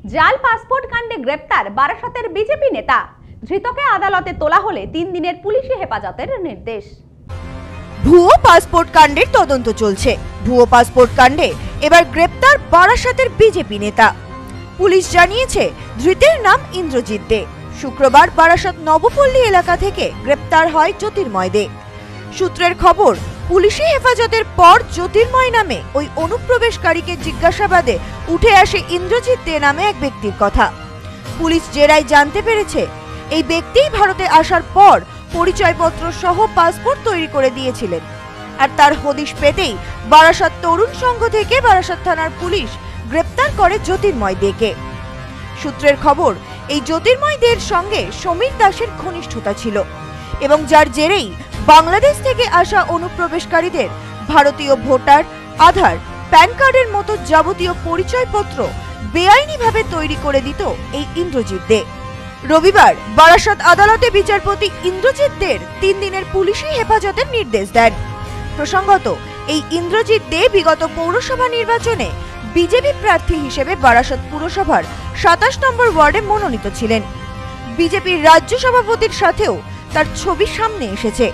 জাল পাসপোর্ট কাণ্ডে গ্রেপ্তার বারাসতের বিজেপি নেতা। ধৃতকে আদালতে তোলা হলে 3 দিনের পুলিশি হেফাজতের নির্দেশ। ভুয়ো পাসপোর্ট কাণ্ডের তদন্ত চলছে। ভুয়ো পাসপোর্ট কাণ্ডে এবার গ্রেপ্তার বারাসতের বিজেপি নেতা। পুলিশ জানিয়েছে ধৃতের নাম ইন্দ্রজিৎ দে। শুক্রবার বারাসত নবপল্লী এলাকা থেকে গ্রেপ্তার হয় জ্যোতির্ময় দে। সূত্রের খবর, পুলিশি হেফাজতের পর জ্যোতির্ময় নামে ওই অনুপ্রবেশকারীকে জিজ্ঞাসাবাদে উঠে আসে ইন্দ্রজিৎ দে নামে এক ব্যক্তির কথা। পুলিশ জেরায় জানতে পেরেছে এই ব্যক্তি ভারতে আসার পর পরিচয়পত্র সহ পাসপোর্ট তৈরি করে দিয়েছিলেন। আর তার হদিশ পেতেই বারাসত তরুণ সংঘ থেকে বারাসত থানার পুলিশ গ্রেপ্তার করে জ্যোতির্ময় দেকে। সূত্রের খবর, এই জ্যোতির্ময় দের সঙ্গে সমীর দাসের ঘনিষ্ঠতা ছিল এবং যার জেরেই বাংলাদেশ থেকে আসা অনুপ্রবেশকারীদের ভারতীয় ভোটার, আধার, প্যান কার্ডের মতো যাবতীয় পরিচয়পত্র বেআইনিভাবে তৈরি করে দিত এই ইন্দ্রজিৎ দে। রবিবার বারাসত আদালতে বিচারপতি ইন্দ্রজিৎ দের 3 দিনের পুলিশি হেফাজতের নির্দেশ দেন। প্রসঙ্গত, এই ইন্দ্রজিৎ দে বিগত পৌরসভা নির্বাচনে বিজেপি প্রার্থী হিসেবে বারাসত পুরসভার 27 নম্বর ওয়ার্ডে মনোনীত ছিলেন। বিজেপির রাজ্য সভাপতির সাথেও তার ছবি সামনে এসেছে।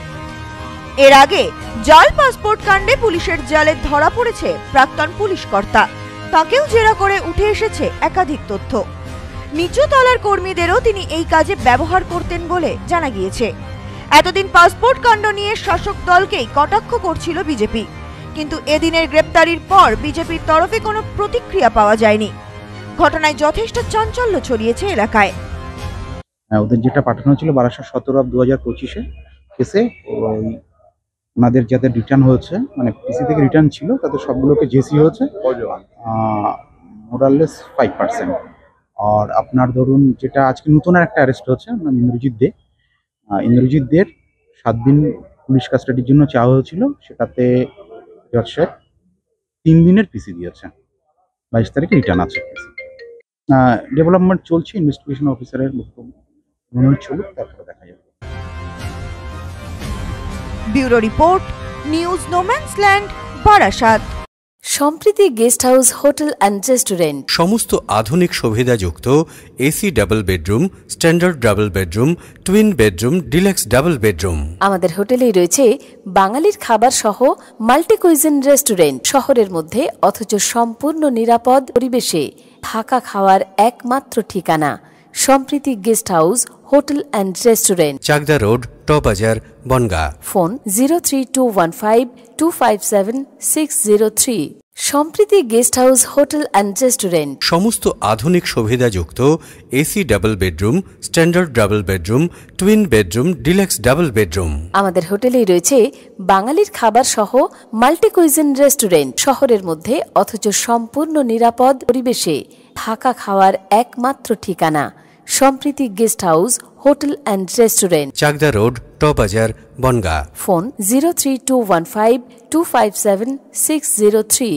এর আগে জাল পাসপোর্ট কাণ্ডে পুলিশের জালে ধরা পড়েছে প্রাক্তন পুলিশ কর্তা। তাকেও জেরা করে উঠে এসেছে একাধিক তথ্য। নিচু তলার কর্মীদেরও তিনি এই কাজে ব্যবহার করতেন বলে জানা গিয়েছে। এতদিন পাসপোর্ট কাণ্ড নিয়ে শাসক দলকেই কটাক্ষ করছিল বিজেপি, কিন্তু এদিনের গ্রেপ্তারির পর বিজেপির তরফে কোনো প্রতিক্রিয়া পাওয়া যায়নি। ঘটনায় যথেষ্ট চাঞ্চল্য ছড়িয়েছে এলাকায়। ওদের যেটা পাঠানো ছিল 12/17/2025 কেসে, ওনাদের যাদের রিটার্ন হয়েছে, মানে পিসি থেকে রিটার্ন ছিল, তাদের সবগুলোকে জেসি হয়েছে মোরাললেস 5%। আর আপনার ধরুন, যেটা আজকে নতুন একটা অ্যারেস্ট হচ্ছে ইন্দ্রজিৎ দে। ইন্দ্রজিৎ দের 7 দিন পুলিশ কাস্টাডির জন্য চাওয়া হয়েছিল, সেটাতে জজ সাহেব 3 দিনের পিসি দিয়েছে। 22 তারিখে রিটার্ন আছে। ডেভেলপমেন্ট চলছে, ইনভেস্টিগেশন অফিসারের বক্তব্য চলুক, তারপরে দেখা যাবে। Bureau report, news no man's land, Barasat. Sampriti guest house, hotel and restaurant. সমস্ত আধুনিক সুবিধাযুক্ত AC double bedroom, standard double bedroom, twin bedroom, deluxe double bedroom. আমাদের হোটেলেই রয়েছে বাঙালির খাবার সহ মাল্টি কুইজিন রেস্টুরেন্ট। শহরের মধ্যে অথচ সম্পূর্ণ নিরাপদ পরিবেশে থাকা খাওয়ার একমাত্র ঠিকানা Sampriti guest house, hotel and restaurant, Chakdah road, টবাজার, Bongaon. Phone 03215257 Sampriti guest house, hotel and restaurant. সমস্ত আধুনিক সুবিধাযুক্ত AC double bedroom, standard double bedroom, twin bedroom, deluxe double bedroom. আমাদের হোটেলেই রয়েছে বাঙালির খাবার সহ মাল্টি কুইজিন রেস্টুরেন্ট। শহরের মধ্যে অথচ সম্পূর্ণ নিরাপদ পরিবেশে থাকা খাওয়ার একমাত্র ঠিকানা Sampriti guest house, hotel and restaurant, Chakdah road, টবাজার, বনগাঁ। ফোন 03215257 603।